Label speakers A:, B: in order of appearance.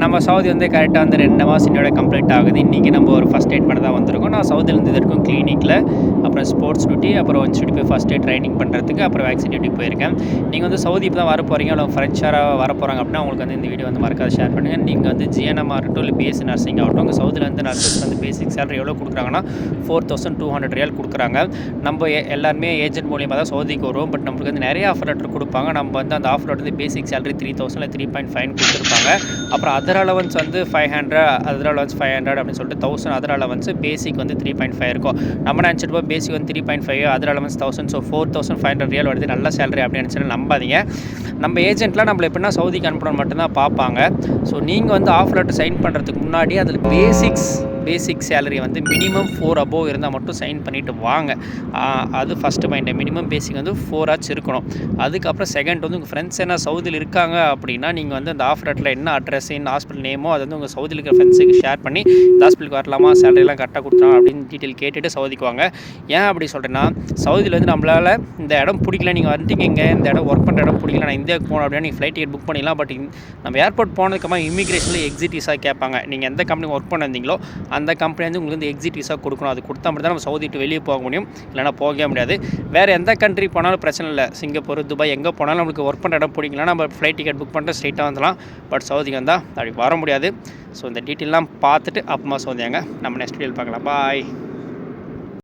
A: நம்ம சவுதி வந்து கரெக்டாக வந்து 2 மாதம் இன்னோட கம்ப்ளீட் ஆகுது. இன்றைக்கி நம்ம ஒரு ஃபஸ்ட் எய்ட் பண்ண தான் வந்திருக்கோம். நான் சவுதிலேருந்து இது வரைக்கும் கிளினிக்கில், அப்புறம் ஸ்போர்ட்ஸ் டியூட்டி, அப்புறம் இன்ஸ்டியூட் போய் ஃபஸ்ட் எய்ட் ட்ரைனிங் பண்ணுறதுக்கு, அப்புறம் வேக்சின் டியூட்டி போயிருக்கேன். நீங்கள் வந்து சவுதி இப்போ தான் வர போகிறீங்க, இல்லை ஃப்ரெண்ட்ஸ் யாராவது வர போகிறாங்க அப்படின்னா உங்களுக்கு வந்து இந்த வீடியோ வந்து மறக்காத ஷேர் பண்ணுங்கள். நீங்கள் வந்து ஜிஎன்எம் ஆகட்டும், இல்லை பிஎஸ்சி நர்சிங் ஆகட்டும், உங்கள் சவுதிலேருந்து நர்சஸ் வந்து பேசிக் சேலரி எவ்வளோ கொடுக்குறாங்கன்னா 4200 ரியால் கொடுக்குறாங்க. நம்ம எல்லாருமே ஏஜென்ட் மூலியமாக தான் சவுதிக்கு வருவோம். பட் நம்மளுக்கு வந்து நிறைய ஆஃபர் லெட்டர் கொடுப்பாங்க. நம்ம வந்து அந்த ஆஃபர் லெட்டர் வந்து பேசிக் சேலரி 3000 இல்லை 3.5 கொடுத்துருப்பாங்க. அப்புறம் அதர் அலவன்ஸ் வந்து 500, அதர் அலவன்ஸ் 500 அப்படின்னு சொல்லிட்டு 1000 அதர் அலவன்ஸ், பேசிக் வந்து 3.5 இருக்கும். நம்ம நினச்சிட்டு பேசிக் வந்து 3.5, அதர் அலவன்ஸ் 1000, ஸோ 4500 ரியால் வருது, நல்ல சேலரி அப்படின்னு நினச்சிட்டு நம்பாதீங்க. நம்ம ஏஜென்ட்லாம் நம்மளை எப்படின்னா சவுதிக்கு அனுப்பணும் மட்டும்தான் பார்ப்பாங்க. ஸோ நீங்கள் வந்து ஆஃபர் லெட்டர் சைன் பண்ணுறதுக்கு முன்னாடி அதில் பேசிக் சேலரி வந்து மினிமம் 4 அபோவ் இருந்தால் மட்டும் சைன் பண்ணிவிட்டு வாங்க. அது ஃபஸ்ட்டு பாயிண்ட். மினிமம் பேசிக் வந்து 4 ஆச்சு இருக்கணும். அதுக்கப்புறம் செகண்ட் வந்து உங்கள் ஃப்ரெண்ட்ஸ் என்ன சவுதியில் இருக்காங்க அப்படின்னா நீங்கள் வந்து அந்த ஆஃபர் லெட்டரில் என்ன அட்ரஸ், என்ன ஹாஸ்பிட்டல் நேமோ அதை வந்து உங்கள் சவுதியில் இருக்கிற ஃப்ரெண்ட்ஸுக்கு ஷேர் பண்ணி இந்த ஹாஸ்பிட்டலுக்கு வரலாமா, சேலரிலாம் கரெக்டாக கொடுத்துலாம் அப்படின்னு டீட்டெயில் கேட்டுட்டு சவுதிக்கு வாங்க. ஏன் அப்படி சொல்கிறேன்னா, சவுதியில் வந்து நம்மளால் இந்த இடம் பிடிக்கல, நீங்கள் வந்துட்டீங்க, இந்த இடம் ஒர்க் பண்ணுற இடம் பிடிக்கல, நான் இந்தியாவுக்கு போகணும் அப்படின்னா நீங்கள் ஃப்ளைட் டிக்கெட் புக் பண்ணிடலாம். பட் நம்ம ஏர்போர்ட் போனதுக்கப்புறம் இமிக்ரேஷனில் எக்ஸிட் விசா கேட்பாங்க. நீங்கள் எந்த கம்பெனி ஒர்க் பண்ணியிருந்தீங்களோ அந்த கம்பெனி வந்து உங்களுக்கு வந்து எக்ஸிட் விசா கொடுக்கணும். அது கொடுத்தா மட்டும் தான் நம்ம சவுதி விட்டு வெளியே போக முடியும், இல்லைனா போகவே முடியாது. வேறு எந்த கண்ட்ரி போனாலும் பிரச்சனை இல்லை. சிங்கப்பூர், துபாய் எங்கே போனாலும் நம்மளுக்கு ஒர்க் பண்ணுற இடம் பிடிக்கலாம், நம்ம ஃப்ளைட் டிக்கெட் புக் பண்ணிட்டு ஸ்ட்ரெயிட்டாக வந்துடலாம். பட் சவுதிக்கு வந்தால் அப்படி வர முடியாது. ஸோ இந்த டீட்டெயிலாம் பார்த்துட்டு அப்புறமா சவுதியாங்க. நம்ம நெக்ஸ்ட் வீடியோவில் பார்க்கலாம். பாய்.